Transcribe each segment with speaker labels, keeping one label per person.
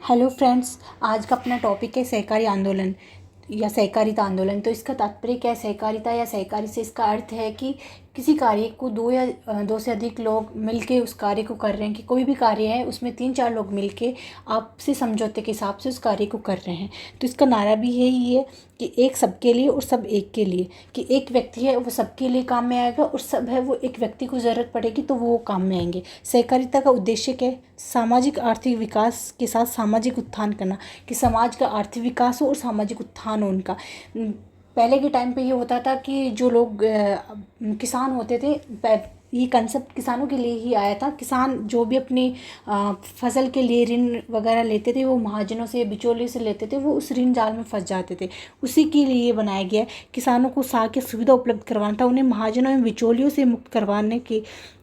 Speaker 1: Hello friends, आज का अपना टॉपिक है सहकारी आंदोलन या सहकारिता आंदोलन। तो इसका तात्पर्य क्या है? सहकारिता या सहकारी से इसका अर्थ है कि किसी कार्य को दो या दो से अधिक लोग मिलके उस कार्य को कर रहे हैं, कि कोई भी कार्य है उसमें 3-4 लोग मिलके आपसी समझौते के हिसाब से उस कार्य को कर रहे हैं। तो इसका नारा भी यही है कि एक सबके लिए और सब एक के लिए, कि एक व्यक्ति है वो सबके लिए काम में आएगा और सब है वो एक व्यक्ति को ज़रूरत पड़ेगी तो वो काम में आएंगे। सहकारिता का उद्देश्य क्या है? सामाजिक आर्थिक विकास के साथ सामाजिक उत्थान करना, कि समाज का आर्थिक विकास हो और सामाजिक उत्थान हो उनका। पहले के टाइम पे ये होता था कि जो लोग किसान होते थे, ये कंसेप्ट किसानों के लिए ही आया था। किसान जो भी अपनी फसल के लिए ऋण वगैरह लेते थे वो महाजनों से, बिचौलियों से लेते थे, वो उस ऋण जाल में फंस जाते थे। उसी के लिए ये बनाया गया है। किसानों को सारी सुविधा उपलब्ध करवाना था, उन्हें महाजनों एवं बिचौलियों से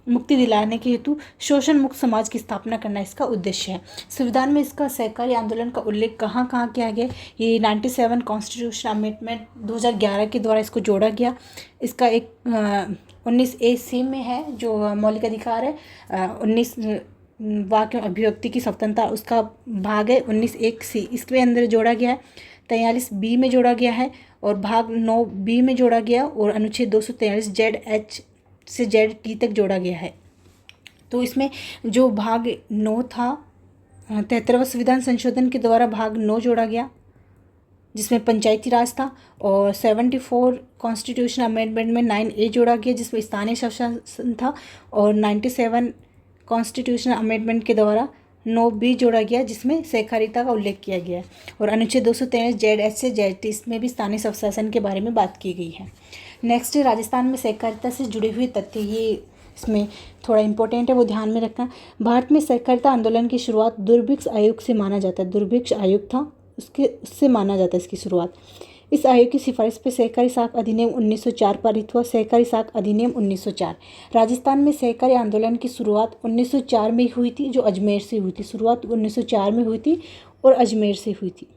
Speaker 1: मुक्ति दिलाने के हेतु शोषण मुक्त समाज की स्थापना करना इसका उद्देश्य है। संविधान में इसका सहकारी आंदोलन का उल्लेख कहाँ कहाँ किया गया? ये 97 कॉन्स्टिट्यूशन अमेंडमेंट 2011 के द्वारा इसको जोड़ा गया। इसका एक 19A(c) में है जो मौलिक अधिकार है। 19 वाक्य अभिव्यक्ति की स्वतंत्रता उसका भाग है 19(1)(c), इसके अंदर जोड़ा गया है। 43B में जोड़ा गया है और भाग 9B में जोड़ा गया और अनुच्छेद 243 ZH से ZT तक जोड़ा गया है। तो इसमें जो भाग 9 था, 73वां संविधान संशोधन के द्वारा भाग 9 जोड़ा गया जिसमें पंचायती राज था, और 74 कॉन्स्टिट्यूशन अमेंडमेंट में 9A जोड़ा गया जिसमें स्थानीय शासन था, और 97 कॉन्स्टिट्यूशन अमेंडमेंट के द्वारा 9B जोड़ा गया जिसमें सहकारिता का उल्लेख किया गया है, और अनुच्छेद 243 ZH से ZT इसमें भी स्थानीय स्वशासन के बारे में बात की गई है। नेक्स्ट, राजस्थान में सहकारिता से जुड़े हुए तथ्य, ये इसमें थोड़ा इंपॉर्टेंट है, वो ध्यान में रखना। भारत में सहकारिता आंदोलन की शुरुआत दुर्भिक्ष आयोग से माना जाता है। दुर्भिक्ष आयोग था उससे माना जाता है इसकी शुरुआत। इस आयोग की सिफारिश पर सहकारी साख अधिनियम 1904 पारित हुआ। सहकारी साख अधिनियम 1904। राजस्थान में सहकारी आंदोलन की शुरुआत 1904 में हुई थी, जो अजमेर से हुई थी। शुरुआत 1904 में हुई थी और अजमेर से हुई थी।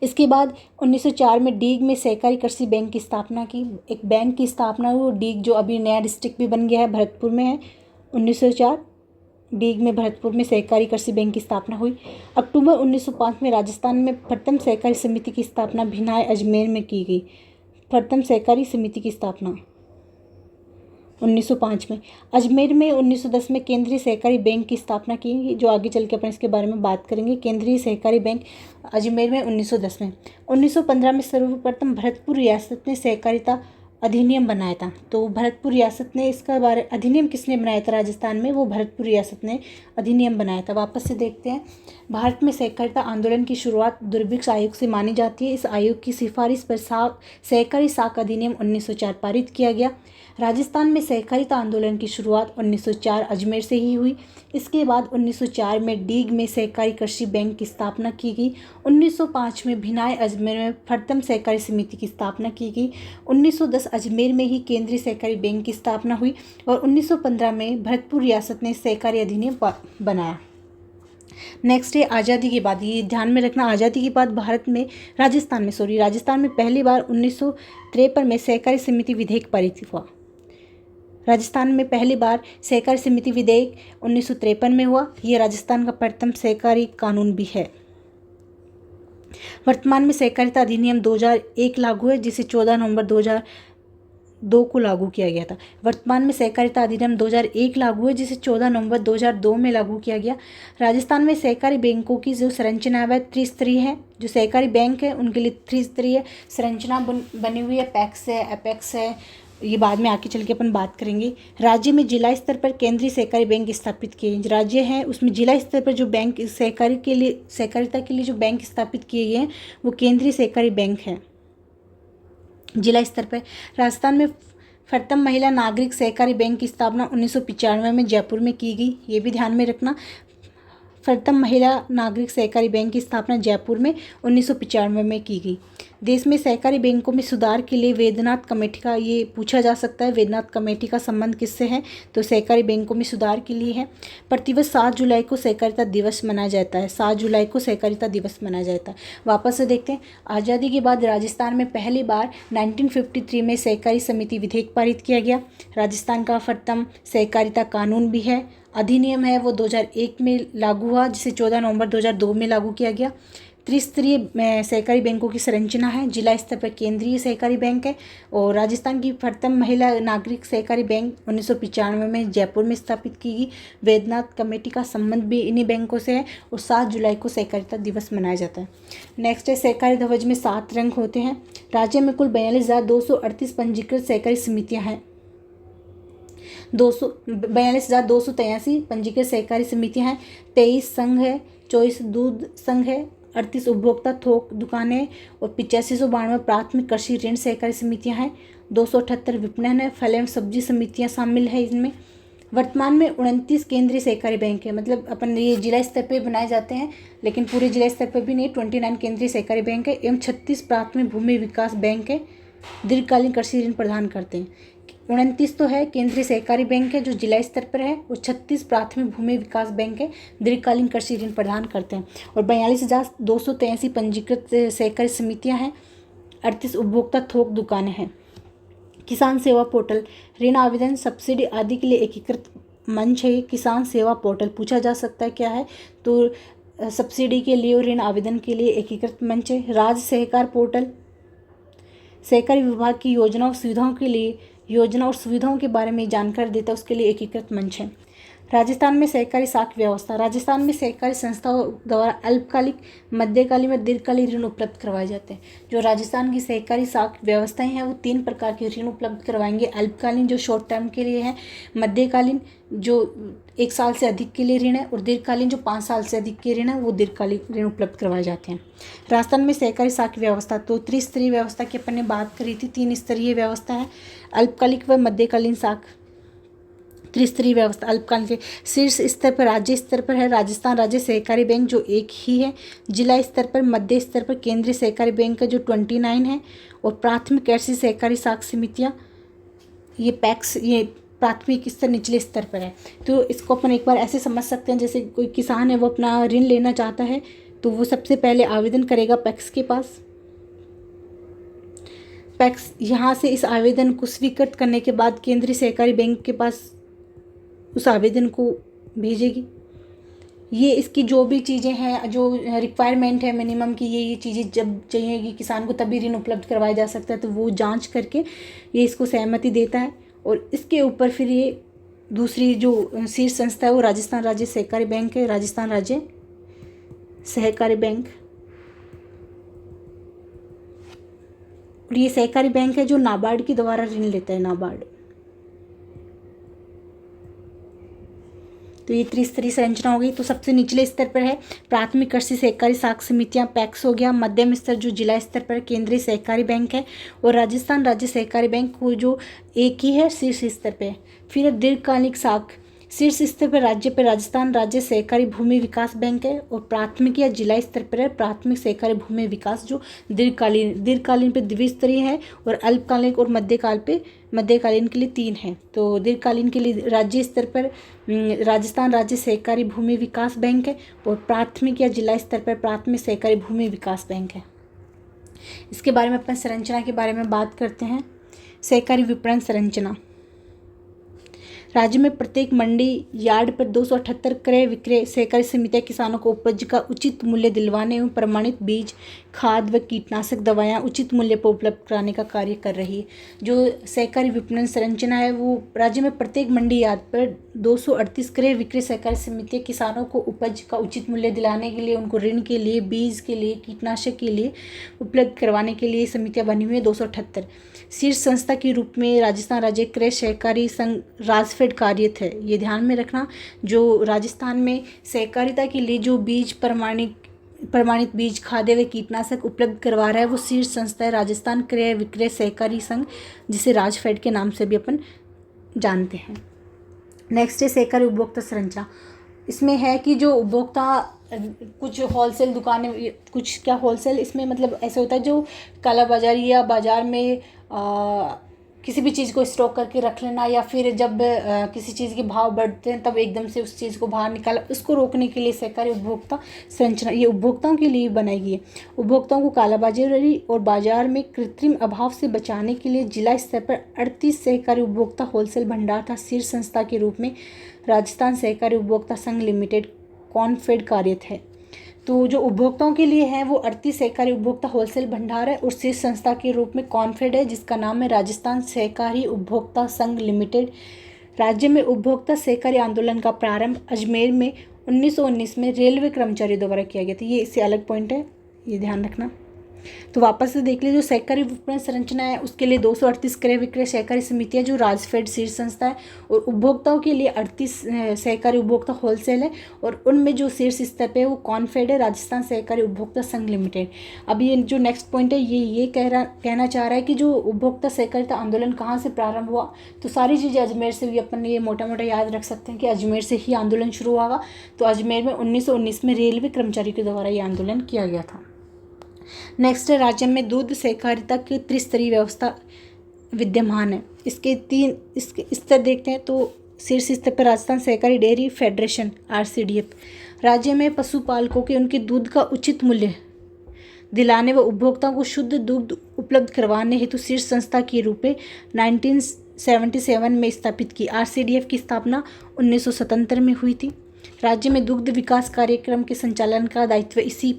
Speaker 1: इसके बाद 1904 में डीग में सहकारी कृषि बैंक की स्थापना की। एक बैंक की स्थापना हुई, डीग जो अभी नया डिस्ट्रिक्ट भी बन गया है, भरतपुर में है। 1904 डीग में भरतपुर में सहकारी कृषि बैंक की स्थापना हुई। अक्टूबर 1905 में राजस्थान में प्रथम सहकारी समिति की स्थापना भिनाय अजमेर में की गई। प्रथम सहकारी समिति की स्थापना 1905 में। अजमेर में 1910 में केंद्रीय सहकारी बैंक की स्थापना की गई, जो आगे चल के अपन इसके बारे में बात करेंगे। केंद्रीय सहकारी बैंक अजमेर में 1910 में। 1915 में सर्वप्रथम भरतपुर रियासत ने सहकारिता अधिनियम बनाया था। तो भरतपुर रियासत ने इसका अधिनियम किसने बनाया था राजस्थान में? वो भरतपुर रियासत ने अधिनियम बनाया था। वापस से देखते हैं। भारत में सहकारिता आंदोलन की शुरुआत दुर्भिक्ष आयोग से मानी जाती है। इस आयोग की सिफारिश पर सहकारी साख अधिनियम 1904 पारित किया गया। राजस्थान में सहकारिता आंदोलन की शुरुआत 1904 अजमेर से ही हुई। इसके बाद 1904 में डीग में सहकारी कृषि बैंक की स्थापना की गई। 1905 में भिनाय अजमेर में प्रथम सहकारी समिति की स्थापना की गई। 1910 अजमेर में ही केंद्रीय सहकारी बैंक की स्थापना हुई और 1915 में भरतपुर रियासत ने सहकारी अधिनियम बनाया। नेक्स्ट है आज़ादी के बाद। ये ध्यान में रखना, आज़ादी के बाद राजस्थान में पहली बार 1953 में सहकारी समिति विधेयक पारित हुआ। राजस्थान में पहली बार सहकारी समिति विधेयक 1953 में हुआ। ये राजस्थान का प्रथम सहकारी कानून भी है। वर्तमान में सहकारिता अधिनियम 2001 लागू है, जिसे 14 नवंबर 2002 को लागू किया गया था। वर्तमान में सहकारिता अधिनियम 2001 लागू है, जिसे 14 नवंबर 2002 में लागू किया गया। राजस्थान में सहकारी बैंकों की जो संरचना है वह त्रिस्तरीय है। जो सहकारी बैंक है उनके लिए त्रिस्तरीय संरचना बनी हुई है। पैक्स है, एपेक्स है, ये बाद में आके चल के अपन बात करेंगे। राज्य में जिला स्तर पर केंद्रीय सहकारी बैंक स्थापित किए। राज्य हैं उसमें जिला स्तर पर जो बैंक सहकारिता के लिए जो बैंक स्थापित किए गए हैं वो केंद्रीय सहकारी बैंक है जिला स्तर पर। राजस्थान में प्रथम महिला नागरिक सहकारी बैंक की स्थापना 1995 में जयपुर में की गई। ये भी ध्यान में रखना, प्रथम महिला नागरिक सहकारी बैंक की स्थापना जयपुर में 1995 में की गई। देश में सहकारी बैंकों में सुधार के लिए वैद्यनाथ कमेटी का, ये पूछा जा सकता है, वैद्यनाथ कमेटी का संबंध किससे है, तो सहकारी बैंकों में सुधार के लिए है। प्रतिवर्ष 7 जुलाई को सहकारिता दिवस मनाया जाता है, 7 जुलाई को सहकारिता दिवस मनाया जाता है। वापस से देखते हैं, आज़ादी के बाद राजस्थान में पहली बार 1953 में सहकारी समिति विधेयक पारित किया गया। राजस्थान का प्रथम सहकारिता कानून भी है, अधिनियम है, वो 2001 में लागू हुआ, जिसे 14 नवंबर 2002 में लागू किया गया। त्रिस्तरीय सहकारी बैंकों की संरचना है, जिला स्तर पर केंद्रीय सहकारी बैंक है, और राजस्थान की प्रथम महिला नागरिक सहकारी बैंक 1995 में जयपुर में स्थापित की गई। वैद्यनाथ कमेटी का संबंध भी इन्हीं बैंकों से है, और 7 जुलाई को सहकारिता दिवस मनाया जाता है। नेक्स्ट है, सहकारी ध्वज में 7 रंग होते हैं। राज्य में कुल 42,238 पंजीकृत सहकारी समितियाँ हैं। 42,283 पंजीकृत सहकारी समितियाँ हैं, 23 संघ है, 24 दूध संघ है, 38 उपभोक्ता थोक दुकानें और 8592 प्राथमिक कृषि ऋण सहकारी समितियां हैं, 278 विपणन है, फल एवं सब्जी समितियां शामिल है इनमें। वर्तमान में 29 केंद्रीय सहकारी बैंक है, मतलब अपन ये जिला स्तर पे बनाए जाते हैं, लेकिन पूरे जिला स्तर पर भी नहीं। 29 केंद्रीय सहकारी बैंक है एवं 36 प्राथमिक भूमि विकास बैंक है, दीर्घकालीन कृषि ऋण प्रदान करते हैं। 29 तो है केंद्रीय सहकारी बैंक है जो जिला स्तर पर है, और 36 प्राथमिक भूमि विकास बैंक है, दीर्घकालीन कृषि ऋण प्रदान करते हैं, और 42,283 पंजीकृत सहकारी समितियां हैं, 38 उपभोक्ता थोक दुकानें हैं। किसान सेवा पोर्टल, ऋण आवेदन, सब्सिडी आदि के लिए एकीकृत मंच है। किसान सेवा पोर्टल पूछा जा सकता है क्या है, तो सब्सिडी के लिए और ऋण आवेदन के लिए एकीकृत मंच है। राज्य सहकार पोर्टल, सहकारी विभाग की योजना और सुविधाओं के बारे में जानकारी देता है, उसके लिए एकीकृत मंच है। राजस्थान में सहकारी साख व्यवस्था, राजस्थान में सहकारी संस्थाओं द्वारा अल्पकालिक, मध्यकालीन व दीर्घकालीन ऋण उपलब्ध करवाए जाते हैं। जो राजस्थान की सहकारी साख व्यवस्थाएं हैं वो 3 प्रकार के ऋण उपलब्ध करवाएंगे। अल्पकालीन जो शॉर्ट टर्म के लिए है, मध्यकालीन जो 1 साल से अधिक के लिए ऋण है, और दीर्घकालीन जो 5 साल से अधिक के ऋण है वो दीर्घकालीन ऋण उपलब्ध करवाए जाते हैं। राजस्थान में सहकारी साख व्यवस्था, तो त्रिस्तरीय व्यवस्था की अपन ने बात करी थी, 3 स्तरीय व्यवस्था है, अल्पकालिक व मध्यकालीन साख। त्रिस्तरीय व्यवस्था अल्पकालीन के शीर्ष स्तर पर राज्य स्तर पर है राजस्थान राज्य सहकारी बैंक जो एक ही है, जिला स्तर पर, मध्य स्तर पर केंद्रीय सहकारी बैंक का जो 29 है, और प्राथमिक कृषि सहकारी साख समितियाँ ये पैक्स, ये प्राथमिक स्तर निचले स्तर पर है। तो इसको अपन एक बार ऐसे समझ सकते हैं, जैसे कोई किसान है वो अपना ऋण लेना चाहता है तो वो सबसे पहले आवेदन करेगा पैक्स के पास। पैक्स यहाँ से इस आवेदन को स्वीकृत करने के बाद केंद्रीय सहकारी बैंक के पास उस आवेदन को भेजेगी। ये इसकी जो भी चीज़ें हैं, जो रिक्वायरमेंट है मिनिमम की, ये चीज़ें जब चाहिएगी किसान को तभी ऋण उपलब्ध करवाया जा सकता है, तो वो जांच करके ये इसको सहमति देता है, और इसके ऊपर फिर ये दूसरी जो शीर्ष संस्था है वो राजस्थान राज्य सहकारी बैंक है, राजस्थान राज्य सहकारी बैंक। और ये सहकारी बैंक है जो नाबार्ड के द्वारा ऋण लेता है, नाबार्ड। तो ये त्रिस्तरीय संरचना हो गई। तो सबसे निचले स्तर पर है प्राथमिक कृषि सहकारी साख समितियाँ, पैक्स हो गया। मध्यम स्तर जो जिला स्तर पर केंद्रीय सहकारी बैंक है, और राजस्थान राज्य सहकारी बैंक वो जो एक ही है शीर्ष स्तर पे। फिर दीर्घकालिक साख शीर्ष स्तर पर राज्य पर राजस्थान राज्य सहकारी भूमि विकास बैंक है, और प्राथमिक या जिला स्तर पर है प्राथमिक सहकारी भूमि विकास जो दीर्घकालीन पे द्विस्तरीय है, और अल्पकालिक और मध्यकालीन के लिए 3 है। तो दीर्घकालीन के लिए राज्य स्तर पर राजस्थान राज्य सहकारी भूमि विकास बैंक है, और प्राथमिक या जिला स्तर पर प्राथमिक सहकारी भूमि विकास बैंक है। इसके बारे में अपन संरचना के बारे में बात करते हैं। सहकारी विपणन संरचना, राज्य में प्रत्येक मंडी यार्ड पर 278 क्रय विक्रय सहकारी समितियां किसानों को उपज का उचित मूल्य दिलवाने एवं प्रमाणित बीज, खाद व कीटनाशक दवाएं उचित मूल्य पर उपलब्ध कराने का कार्य कर रही है। जो सहकारी विपणन संरचना है वो राज्य में प्रत्येक मंडी यार्ड पर 238 क्रय विक्रय सहकारी समितियां किसानों को उपज का उचित मूल्य दिलाने के लिए, उनको ऋण के लिए, बीज के लिए, कीटनाशक के लिए उपलब्ध करवाने के लिए समितियाँ बनी हुई है 278। शीर्ष संस्था के रूप में राजस्थान राज्य क्रय सहकारी संघ राजफेड कार्यरत है। ये ध्यान में रखना, जो राजस्थान में सहकारिता के लिए जो बीज प्रमाणित बीज, खाद्य व कीटनाशक उपलब्ध करवा रहा है वो शीर्ष संस्था है राजस्थान क्रय विक्रय सहकारी संघ, जिसे राजफेड के नाम से भी अपन जानते हैं। नेक्स्ट है सहकारी उपभोक्ता संरचना। इसमें है कि जो उपभोक्ता कुछ होलसेल दुकानें, कुछ क्या होलसेल इसमें मतलब ऐसे होता है जो काला बाज़ारी या बाज़ार में किसी भी चीज़ को स्टॉक करके रख लेना, या फिर जब किसी चीज़ के भाव बढ़ते हैं तब एकदम से उस चीज़ को बाहर निकाला, उसको रोकने के लिए सहकारी उपभोक्ता संरचना ये उपभोक्ताओं के लिए बनाई गई है। उपभोक्ताओं को कालाबाजारी और बाजार में कृत्रिम अभाव से बचाने के लिए जिला स्तर पर 38 सहकारी उपभोक्ता होलसेल भंडार तथा शीर्ष संस्था के रूप में राजस्थान सहकारी उपभोक्ता संघ लिमिटेड कॉनफेड कार्यरत है। तो जो उपभोक्ताओं के लिए है वो 38 सहकारी उपभोक्ता होलसेल भंडार है और शीर्ष संस्था के रूप में कॉनफेड है, जिसका नाम है राजस्थान सहकारी उपभोक्ता संघ लिमिटेड। राज्य में उपभोक्ता सहकारी आंदोलन का प्रारंभ अजमेर में 1919 में रेलवे कर्मचारियों द्वारा किया गया था। ये इससे अलग पॉइंट है, ये ध्यान रखना। तो वापस से देख लीजिए, जो सहकारी विपणन संरचना है उसके लिए 238 क्रय विक्रय सहकारी समितियां जो राजफेड शीर्ष संस्था है, और उपभोक्ताओं के लिए 38 सहकारी उपभोक्ता होलसेल है, और उनमें जो शीर्ष स्तर पे है वो कॉनफेड है, राजस्थान सहकारी उपभोक्ता संघ लिमिटेड। अब ये जो नेक्स्ट पॉइंट है ये कहना चाह रहा है कि जो उपभोक्ता सहकारिता आंदोलन कहाँ से प्रारंभ हुआ, तो सारी चीज़ें अजमेर से भी अपन ये मोटा मोटा याद रख सकते हैं कि अजमेर से ही आंदोलन शुरू हुआ। तो अजमेर में 1919 में रेलवे कर्मचारियों के द्वारा ये आंदोलन किया गया था। नेक्स्ट है, राज्य में दूध सहकारिता की त्रिस्तरीय व्यवस्था विद्यमान है। इसके स्तर देखते हैं तो शीर्ष स्तर पर राजस्थान सहकारी डेयरी फेडरेशन RCDF, राज्य में पशुपालकों के उनके दूध का उचित मूल्य दिलाने व उपभोक्ताओं को शुद्ध दूध उपलब्ध करवाने हेतु शीर्ष संस्था के रूप में 1977 में स्थापित की। RCDF की स्थापना 1977 में हुई थी। राज्य में दुग्ध विकास कार्यक्रम के संचालन का दायित्व इसी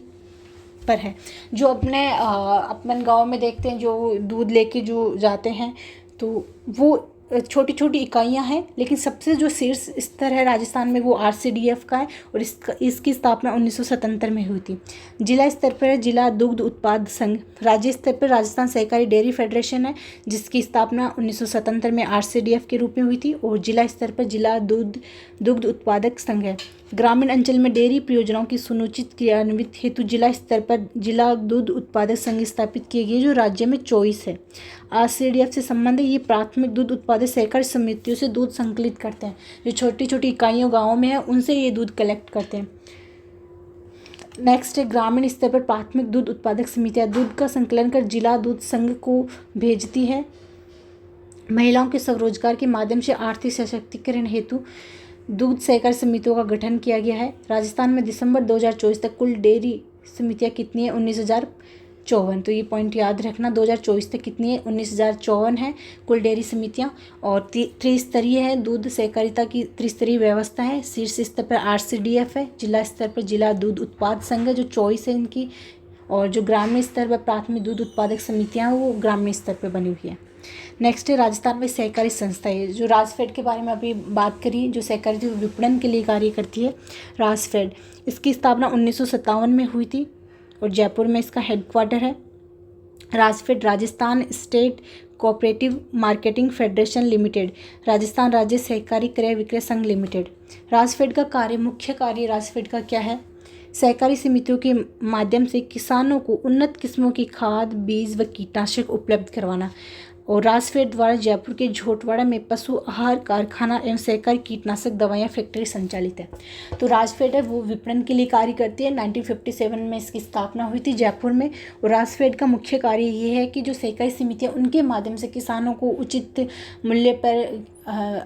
Speaker 1: पर है। जो अपन गांव में देखते हैं जो दूध लेके जो जाते हैं, तो वो छोटी छोटी इकाइयां हैं, लेकिन सबसे जो शीर्ष स्तर है राजस्थान में वो RCDF का है, और इसकी स्थापना 1977 में हुई थी। जिला स्तर पर जिला दुग्ध उत्पाद संघ, राज्य स्तर पर राजस्थान सहकारी डेयरी फेडरेशन है, जिसकी स्थापना 1977 में RCDF के रूप में हुई थी, और जिला स्तर पर जिला दुग्ध उत्पादक संघ है। ग्रामीण अंचल में डेयरी परियोजनाओं की सुनिश्चित क्रियान्वित हेतु जिला स्तर पर जिला दूध उत्पादक संघ स्थापित किए गए, जो राज्य में 24 है। RCDF से संबंध ये प्राथमिक दूध उत्पादक सहकारी समितियों से दूध संकलित करते हैं। जो छोटी छोटी इकाइयों गाँव में है उनसे ये दूध कलेक्ट करते हैं। नेक्स्ट है, ग्रामीण स्तर पर प्राथमिक दूध उत्पादक समितियाँ दूध का संकलन कर जिला दूध संघ को भेजती है। महिलाओं के स्वरोजगार के माध्यम से आर्थिक सशक्तिकरण हेतु दूध सहकारी समितियों का गठन किया गया है। राजस्थान में दिसंबर 2024 तक कुल डेयरी समितियां कितनी है? 19,054। तो ये पॉइंट याद रखना, 2024 तक कितनी है? 19,054 है कुल डेयरी समितियां। और त्रिस्तरीय है, दूध सहकारिता की त्रिस्तरीय व्यवस्था है। शीर्ष स्तर पर RCDF है, जिला स्तर पर जिला दूध उत्पाद संघ है जो 24 है इनकी, और जो ग्रामीण स्तर पर प्राथमिक दूध उत्पादक समितियाँ हैं वो ग्रामीण स्तर पर बनी हुई है। नेक्स्ट है, राजस्थान में सहकारी संस्था है। जो राजफेड के बारे में अभी बात करी, जो सहकारी विपणन के लिए कार्य करती है राजफेड, इसकी स्थापना 1957 में हुई थी और जयपुर में इसका हेडक्वार्टर है। RAJFED Rajasthan state cooperative marketing federation limited, Rajasthan राज्य सहकारी क्रय विक्रय संघ लिमिटेड। राजफेड का मुख्य कार्य राजफेड का क्या है? सहकारी समितियों के माध्यम से किसानों को उन्नत किस्मों की खाद, बीज व कीटनाशक उपलब्ध करवाना। और राजफेड द्वारा जयपुर के झोटवाड़ा में पशु आहार कारखाना एवं सहकारी कीटनाशक दवाइयाँ फैक्ट्री संचालित है। तो राजफेड है वो विपणन के लिए कार्य करती है। 1957 में इसकी स्थापना हुई थी जयपुर में। और राजफेड का मुख्य कार्य ये है कि जो सहकारी समितियाँ उनके माध्यम से किसानों को उचित मूल्य पर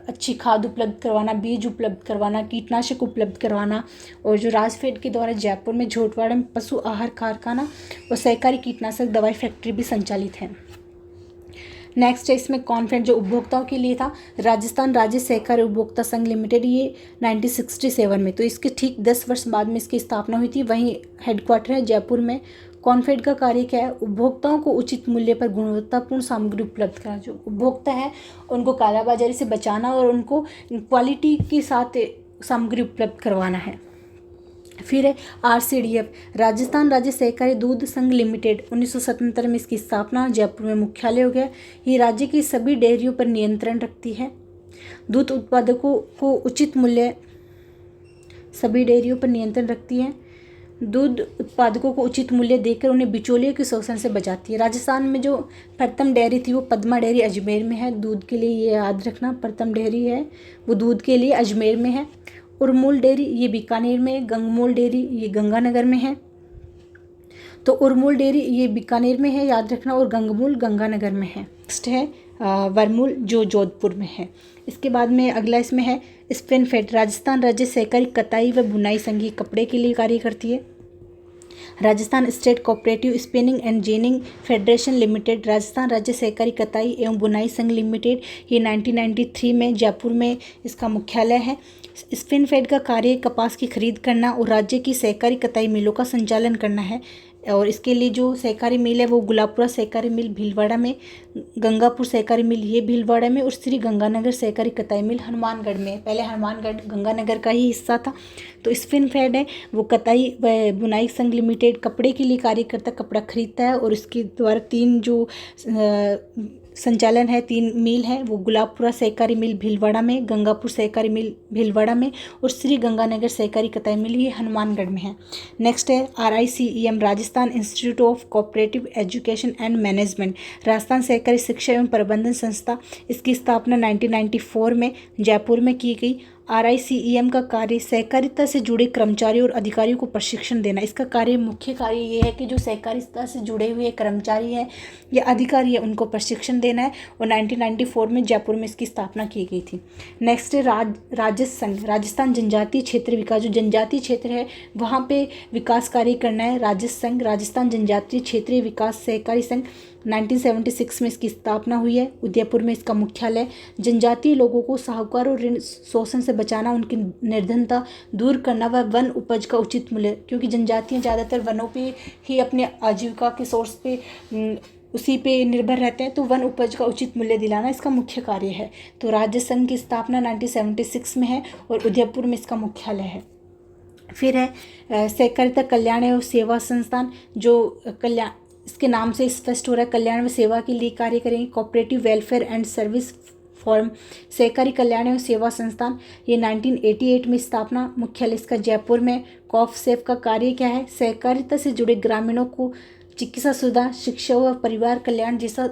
Speaker 1: अच्छी खाद उपलब्ध करवाना, बीज उपलब्ध करवाना, कीटनाशक उपलब्ध करवाना। और जो राजफेड के द्वारा जयपुर में झोटवाड़ा में पशु आहार कारखाना और सहकारी कीटनाशक दवाई फैक्ट्री भी संचालित है। नेक्स्ट है, इसमें कॉन्फेड जो उपभोक्ताओं के लिए था, राजस्थान राज्य सहकारी उपभोक्ता संघ लिमिटेड, ये 1967 में, तो इसके ठीक 10 वर्ष बाद में इसकी स्थापना हुई थी। वहीं हेडक्वार्टर है जयपुर में। कॉन्फेड का कार्य क्या है? उपभोक्ताओं को उचित मूल्य पर गुणवत्तापूर्ण सामग्री उपलब्ध कराना। जो उपभोक्ता है उनको कालाबाजारी से बचाना और उनको क्वालिटी के साथ सामग्री उपलब्ध करवाना है। फिर है RCDF, राजस्थान राज्य सहकारी दूध संघ लिमिटेड, 1977 में इसकी स्थापना, जयपुर में मुख्यालय हो गया। ये राज्य की सभी डेयरियों पर नियंत्रण रखती है। दूध उत्पादकों को उचित मूल्य, सभी डेयरियों पर नियंत्रण रखती है। दूध उत्पादकों को उचित मूल्य देकर उन्हें बिचौलियों के शोषण से बचाती है। राजस्थान में जो प्रथम डेयरी थी वो पद्मा डेयरी अजमेर में है। दूध के लिए ये याद रखना, प्रथम डेयरी है वो दूध के लिए अजमेर में है। उरमूल डेयरी ये बीकानेर में है, गंगमूल डेयरी ये गंगानगर में है। तो उरमूल डेयरी ये बीकानेर में है, याद रखना, और गंगमूल गंगानगर में है। नेक्स्ट है वरमूल जो जोधपुर में है। इसके बाद में अगला इसमें है स्पिनफेड, राजस्थान राज्य सहकारी कताई व बुनाई संघ, कपड़े के लिए कार्य करती है। Rajasthan state cooperative spinning and ginning federation limited, Rajasthan राज्य सहकारी कताई एवं बुनाई संघ लिमिटेड, ये 1993 में जयपुर में इसका मुख्यालय है। स्पिनफेड का कार्य कपास की खरीद करना और राज्य की सहकारी कताई मिलों का संचालन करना है। और इसके लिए जो सहकारी मिल है वो गुलाबपुरा सहकारी मिल भीलवाड़ा में, गंगापुर सहकारी मिल ये भीलवाड़ा में, और श्री गंगानगर सहकारी कताई मिल हनुमानगढ़ में। पहले हनुमानगढ़ गंगानगर का ही हिस्सा था। तो स्पिनफेड है वो कताई व बुनाई संघ लिमिटेड कपड़े के लिए कार्य करता, कपड़ा खरीदता है, और इसके द्वारा 3 जो संचालन है, 3 मिल है, वो गुलाबपुरा सहकारी मिल भीलवाड़ा में, गंगापुर सहकारी मिल भीलवाड़ा में, और श्री गंगानगर सहकारी कताई मिल ये हनुमानगढ़ में है। नेक्स्ट है RICEM, Rajasthan institute of cooperative education and management, Rajasthan सहकारी शिक्षा एवं प्रबंधन संस्था, इसकी स्थापना 1994 में जयपुर में की गई। RICEM का कार्य सहकारिता से जुड़े कर्मचारियों और अधिकारियों को प्रशिक्षण देना। इसका कार्य, मुख्य कार्य ये है कि जो सहकारिता से जुड़े हुए कर्मचारी हैं या अधिकारी हैं उनको प्रशिक्षण देना है, और 1994 में जयपुर में इसकी स्थापना की गई थी। नेक्स्ट है राजस संघ, राजस्थान जनजातीय क्षेत्र विकास, जो जनजातीय क्षेत्र है वहाँ पे विकास कार्य करना है। राजस संघ, राजस्थान जनजातीय क्षेत्रीय विकास सहकारी संघ, 1976 में इसकी स्थापना हुई है। उदयपुर में इसका मुख्यालय। जनजातीय लोगों को साहूकार और ऋण शोषण से बचाना, उनकी निर्धनता दूर करना व वन उपज का उचित मूल्य, क्योंकि जनजातियाँ ज़्यादातर वनों पे ही अपने आजीविका के सोर्स पे उसी पे निर्भर रहते हैं, तो वन उपज का उचित मूल्य दिलाना इसका मुख्य कार्य है। तो राज्य संघ की स्थापना 1976 में है और उदयपुर में इसका मुख्यालय है। फिर है सहकारिता कल्याण एवं सेवा संस्थान, जो कल्याण इसके नाम से स्पष्ट हो रहा है, कल्याण व सेवा के लिए कार्य करेंगे। Cooperative welfare and service form, सहकारी कल्याण एवं सेवा संस्थान, ये 1988 में स्थापना, मुख्यालय इसका जयपुर में। कॉफसेफ का कार्य क्या है? सहकारिता से जुड़े ग्रामीणों को चिकित्सा सुविधा, शिक्षा व परिवार कल्याण जैसा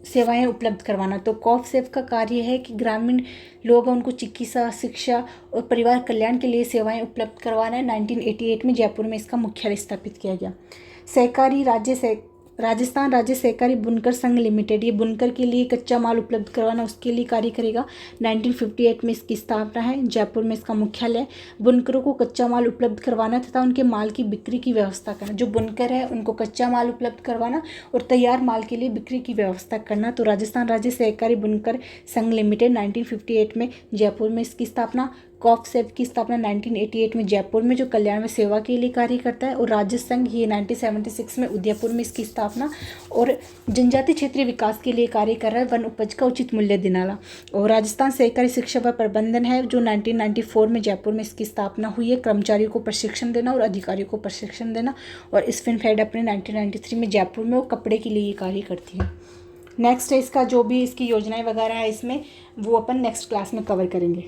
Speaker 1: सेवाएं उपलब्ध करवाना। तो कॉफसेफ का कार्य है कि ग्रामीण लोग उनको चिकित्सा, शिक्षा और परिवार कल्याण के लिए सेवाएं उपलब्ध करवाना है। 1988 में जयपुर में इसका मुख्यालय स्थापित किया गया। सहकारी राजस्थान राज्य सहकारी बुनकर संघ लिमिटेड, ये बुनकर के लिए कच्चा माल उपलब्ध करवाना, उसके लिए कार्य करेगा। 1958 में इसकी स्थापना है, जयपुर में इसका मुख्यालय। बुनकरों को कच्चा माल उपलब्ध करवाना तथा उनके माल की बिक्री की व्यवस्था करना। जो बुनकर है उनको कच्चा माल उपलब्ध करवाना और तैयार माल के लिए बिक्री की व्यवस्था करना। तो राजस्थान राज्य सहकारी बुनकर संघ लिमिटेड 1958 में जयपुर में इसकी स्थापना। कॉफसेफ की स्थापना 1988 में जयपुर में, जो कल्याण में सेवा के लिए कार्य करता है। और राज्य संघ ये 1976 में उदयपुर में इसकी स्थापना, और जनजातीय क्षेत्रीय विकास के लिए कार्य कर रहा है, वन उपज का उचित मूल्य दिलाना। और राजस्थान सहकारी शिक्षा व प्रबंधन है, जो 1994 में जयपुर में इसकी स्थापना हुई है। कर्मचारियों को प्रशिक्षण देना और अधिकारियों को प्रशिक्षण देना। और स्पिनफेड अपने 1993 में जयपुर में वो कपड़े के लिए कार्य करती है। नेक्स्ट है इसका जो भी इसकी योजनाएं वगैरह है इसमें, वो अपन नेक्स्ट क्लास में कवर करेंगे।